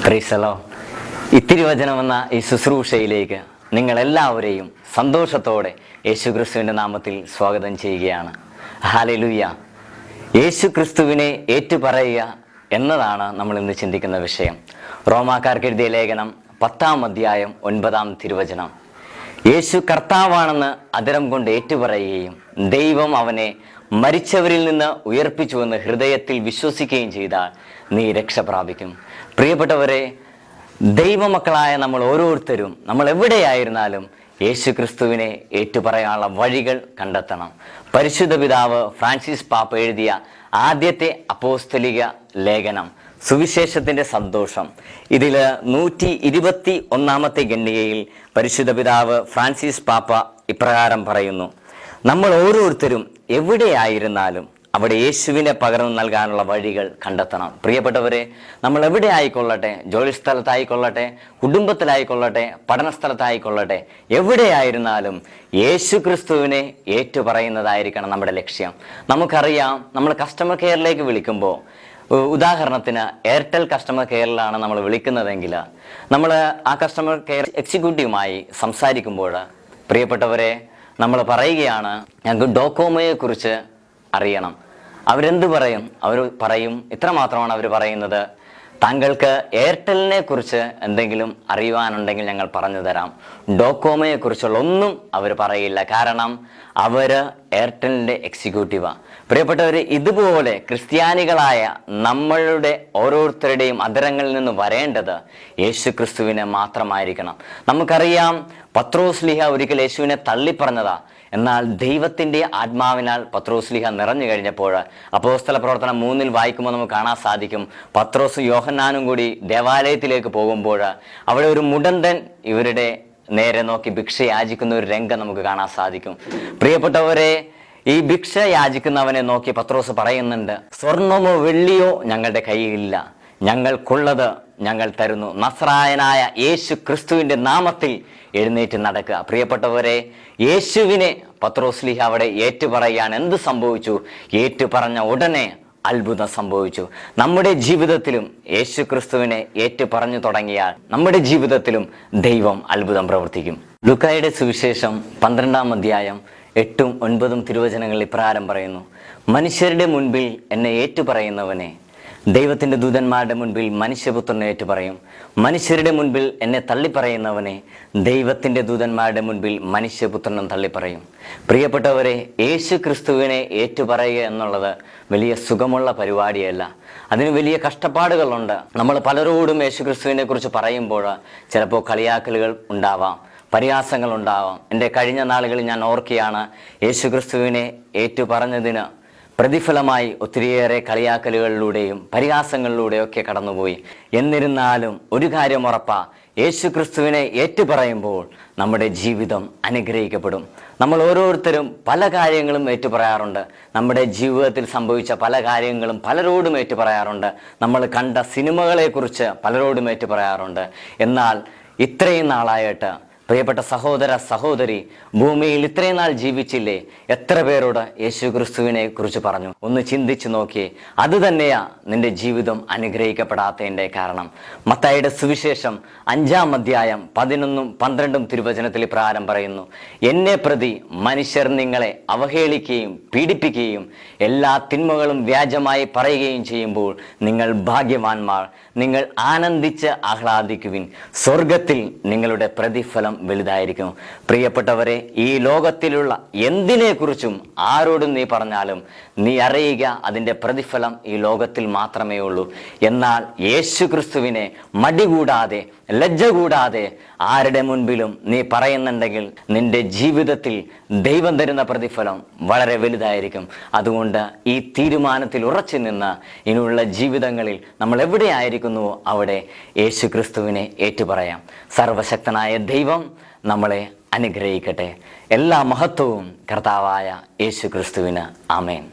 Praise the Lord. ഇത്തിരി വചനം എന്ന ഈ ശുശ്രൂഷയിലേക്ക് നിങ്ങളെല്ലാവരെയും സന്തോഷത്തോടെ യേശുക്രിസ്തുവിൻ്റെ നാമത്തിൽ സ്വാഗതം ചെയ്യുകയാണ്. ഹല്ലേലൂയ. യേശുക്രിസ്തുവിനെ ഏറ്റുപറയുക എന്നതാണ് നമ്മൾ ഇന്ന് ചിന്തിക്കുന്ന വിഷയം. റോമാക്കാർക്ക് എഴുതിയ ലേഖനം 10-ാം അധ്യായം 9-ാം തിരുവചനം. യേശു കർത്താവാണെന്ന് അധരം കൊണ്ട് ഏറ്റുപറയുകയും ദൈവം അവനെ മരിച്ചവരിൽ നിന്ന് ഉയർപ്പിച്ചുവെന്ന് ഹൃദയത്തിൽ വിശ്വസിക്കുകയും ചെയ്താൽ നീ രക്ഷ പ്രാപിക്കും. പ്രിയപ്പെട്ടവരെ, ദൈവമക്കളായ നമ്മൾ ഓരോരുത്തരും നമ്മൾ എവിടെയായിരുന്നാലും യേശു ക്രിസ്തുവിനെ ഏറ്റുപറയാനുള്ള വഴികൾ കണ്ടെത്തണം. പരിശുദ്ധ പിതാവ് ഫ്രാൻസിസ് പാപ്പ എഴുതിയ ആദ്യത്തെ അപ്പോസ്തലിക ലേഖനം സുവിശേഷത്തിൻ്റെ സന്തോഷം, ഇതിൽ 121-ാമത്തെ ഖണ്ഡികയിൽ പരിശുദ്ധ പിതാവ് ഫ്രാൻസിസ് പാപ്പ ഇപ്രകാരം പറയുന്നു: നമ്മൾ ഓരോരുത്തരും എവിടെയായിരുന്നാലും അവിടെ യേശുവിനെ പകർന്നു നൽകാനുള്ള വഴികൾ കണ്ടെത്തണം. പ്രിയപ്പെട്ടവരെ, നമ്മൾ എവിടെ ആയിക്കൊള്ളട്ടെ, ജോലി സ്ഥലത്തായിക്കൊള്ളട്ടെ, കുടുംബത്തിലായിക്കൊള്ളട്ടെ, പഠന സ്ഥലത്തായിക്കൊള്ളട്ടെ, എവിടെയായിരുന്നാലും യേശു ക്രിസ്തുവിനെ ഏറ്റുപറയുന്നതായിരിക്കണം നമ്മുടെ ലക്ഷ്യം. നമുക്കറിയാം, നമ്മൾ കസ്റ്റമർ കെയറിലേക്ക് വിളിക്കുമ്പോൾ, ഉദാഹരണത്തിന് എയർടെൽ കസ്റ്റമർ കെയറിലാണ് നമ്മൾ വിളിക്കുന്നതെങ്കിൽ, നമ്മൾ ആ കസ്റ്റമർ കെയർ എക്സിക്യൂട്ടീവുമായി സംസാരിക്കുമ്പോൾ, പ്രിയപ്പെട്ടവരെ, നമ്മൾ പറയുകയാണ് ഞങ്ങൾക്ക് ഡോകോമോയെക്കുറിച്ച് അറിയണം. അവരെന്ത് പറയും? അവർ പറയും, ഇത്ര മാത്രമാണ് അവർ പറയുന്നത്: താങ്കൾക്ക് എയർടെലിനെ കുറിച്ച് എന്തെങ്കിലും അറിയുവാനുണ്ടെങ്കിൽ ഞങ്ങൾ പറഞ്ഞു തരാം. ഡോകോമോയെ കുറിച്ചുള്ള ഒന്നും അവർ പറയില്ല. കാരണം അവർ എയർടെലിൻ്റെ എക്സിക്യൂട്ടീവാണ്. പ്രിയപ്പെട്ടവർ, ഇതുപോലെ ക്രിസ്ത്യാനികളായ നമ്മളുടെ ഓരോരുത്തരുടെയും അധരങ്ങളിൽ നിന്ന് വരേണ്ടത് യേശു ക്രിസ്തുവിനെ മാത്രമായിരിക്കണം. നമുക്കറിയാം, പത്രോസ്ലീഹ ഒരിക്കൽ യേശുവിനെ തള്ളിപ്പറഞ്ഞതാ. എന്നാൽ ദൈവത്തിൻ്റെ ആത്മാവിനാൽ പത്രോസ്ലീഹ നിറഞ്ഞു കഴിഞ്ഞപ്പോൾ അപ്പോസ്തല പ്രവർത്തനം 3-ൽ വായിക്കുമ്പോൾ നമുക്ക് കാണാൻ സാധിക്കും, പത്രോസും യോഹന്നാനും കൂടി ദേവാലയത്തിലേക്ക് പോകുമ്പോൾ അവിടെ ഒരു മുടന്തൻ ഇവരുടെ നേരെ നോക്കി ഭിക്ഷ യാചിക്കുന്ന ഒരു രംഗം നമുക്ക് കാണാൻ സാധിക്കും. പ്രിയപ്പെട്ടവരെ, ഈ ഭിക്ഷ യാചിക്കുന്നവനെ നോക്കി പത്രോസ് പറയുന്നുണ്ട്: സ്വർണമോ വെള്ളിയോ ഞങ്ങളുടെ കയ്യിലില്ല, ഞങ്ങൾക്കുള്ളത് ഞങ്ങൾ തരുന്നു. നസ്രായനായ യേശു ക്രിസ്തുവിൻ്റെ നാമത്തിൽ എഴുന്നേറ്റ് നടക്കുക. പ്രിയപ്പെട്ടവരെ, യേശുവിനെ പത്രോസ്ലീഹ അവിടെ ഏറ്റുപറയാൻ എന്ത് സംഭവിച്ചു? ഏറ്റുപറഞ്ഞ ഉടനെ അത്ഭുതം സംഭവിച്ചു. നമ്മുടെ ജീവിതത്തിലും യേശു ക്രിസ്തുവിനെ ഏറ്റുപറഞ്ഞു തുടങ്ങിയാൽ നമ്മുടെ ജീവിതത്തിലും ദൈവം അത്ഭുതം പ്രവർത്തിക്കും. ലൂക്കായുടെ സുവിശേഷം 12-ാം അധ്യായം 8-ഉം 9-ഉം തിരുവചനങ്ങളിൽ ഇപ്രകാരം പറയുന്നു: മനുഷ്യരുടെ മുൻപിൽ എന്നെ ഏറ്റുപറയുന്നവനെ ദൈവത്തിൻ്റെ ദൂതന്മാരുടെ മുൻപിൽ മനുഷ്യപുത്രനെ ഏറ്റുപറയും. മനുഷ്യരുടെ മുൻപിൽ എന്നെ തള്ളിപ്പറയുന്നവനെ ദൈവത്തിൻ്റെ ദൂതന്മാരുടെ മുൻപിൽ മനുഷ്യപുത്രനും തള്ളിപ്പറയും. പ്രിയപ്പെട്ടവരെ, യേശു ക്രിസ്തുവിനെ ഏറ്റുപറയുക എന്നുള്ളത് വലിയ സുഖമുള്ള പരിപാടിയല്ല. അതിന് വലിയ കഷ്ടപ്പാടുകളുണ്ട്. നമ്മൾ പലരോടും യേശു ക്രിസ്തുവിനെ കുറിച്ച് പറയുമ്പോൾ ചിലപ്പോൾ കളിയാക്കലുകൾ ഉണ്ടാവാം, പരിഹാസങ്ങൾ ഉണ്ടാവാം. എൻ്റെ കഴിഞ്ഞ നാളുകളിൽ ഞാൻ ഓർക്കുകയാണ്, യേശു ക്രിസ്തുവിനെ ഏറ്റുപറഞ്ഞതിന് പ്രതിഫലമായി ഒത്തിരിയേറെ കളിയാക്കലുകളിലൂടെയും പരിഹാസങ്ങളിലൂടെയൊക്കെ കടന്നുപോയി. എന്നിരുന്നാലും ഒരു കാര്യം ഉറപ്പാ, യേശു ക്രിസ്തുവിനെ ഏറ്റുപറയുമ്പോൾ നമ്മുടെ ജീവിതം അനുഗ്രഹിക്കപ്പെടും. നമ്മൾ ഓരോരുത്തരും പല കാര്യങ്ങളും ഏറ്റുപറയാറുണ്ട്. നമ്മുടെ ജീവിതത്തിൽ സംഭവിച്ച പല കാര്യങ്ങളും പലരോടും ഏറ്റുപറയാറുണ്ട്. നമ്മൾ കണ്ട സിനിമകളെക്കുറിച്ച് പലരോടും ഏറ്റുപറയാറുണ്ട്. എന്നാൽ ഇത്രയും നാളായിട്ട് പ്രിയപ്പെട്ട സഹോദര സഹോദരി, ഭൂമിയിൽ ഇത്രയും നാൾ ജീവിച്ചില്ലേ? എത്ര പേരോട് യേശു ക്രിസ്തുവിനെ കുറിച്ച് പറഞ്ഞു? ഒന്ന് ചിന്തിച്ചു നോക്കിയേ. അത് തന്നെയാ നിന്റെ ജീവിതം അനുഗ്രഹിക്കപ്പെടാത്തതിൻ്റെ കാരണം. മത്തായിയുടെ സുവിശേഷം 5-ാം അധ്യായം 11-ഉം 12-ഉം തിരുവചനത്തിൽ ഇപ്രകാരം പറയുന്നു: എന്നെ പ്രതി മനുഷ്യർ നിങ്ങളെ അവഹേളിക്കുകയും പീഡിപ്പിക്കുകയും എല്ലാ തിന്മകളും വ്യാജമായി പറയുകയും ചെയ്യുമ്പോൾ നിങ്ങൾ ഭാഗ്യവാന്മാർ. നിങ്ങൾ ആനന്ദിച്ച് ആഹ്ലാദിക്കുവിൻ, സ്വർഗത്തിൽ നിങ്ങളുടെ പ്രതിഫലം വലുതായിരിക്കും. പ്രിയപ്പെട്ടവരെ, ഈ ലോകത്തിലുള്ള എന്തിനെക്കുറിച്ചും ആരോടും നീ പറഞ്ഞാലും നീ അറിയുക, അതിൻ്റെ പ്രതിഫലം ഈ ലോകത്തിൽ മാത്രമേ ഉള്ളൂ. എന്നാൽ യേശു ക്രിസ്തുവിനെ മടി കൂടാതെ, ലജ്ജ കൂടാതെ ആരുടെ മുൻപിലും നീ പറയുന്നുണ്ടെങ്കിൽ നിന്റെ ജീവിതത്തിൽ ദൈവം തരുന്ന പ്രതിഫലം വളരെ വലുതായിരിക്കും. അതുകൊണ്ട് ഈ തീരുമാനത്തിൽ ഉറച്ചു നിന്ന് ഇനിയുള്ള ജീവിതങ്ങളിൽ നമ്മൾ എവിടെയായിരിക്കുന്നുവോ അവിടെ യേശു ക്രിസ്തുവിനെ ഏറ്റുപറയാം. സർവശക്തനായ ദൈവം നമ്മളെ അനുഗ്രഹിക്കട്ടെ. എല്ലാ മഹത്വവും കർത്താവായ യേശു ക്രിസ്തുവിന്. ആമേൻ.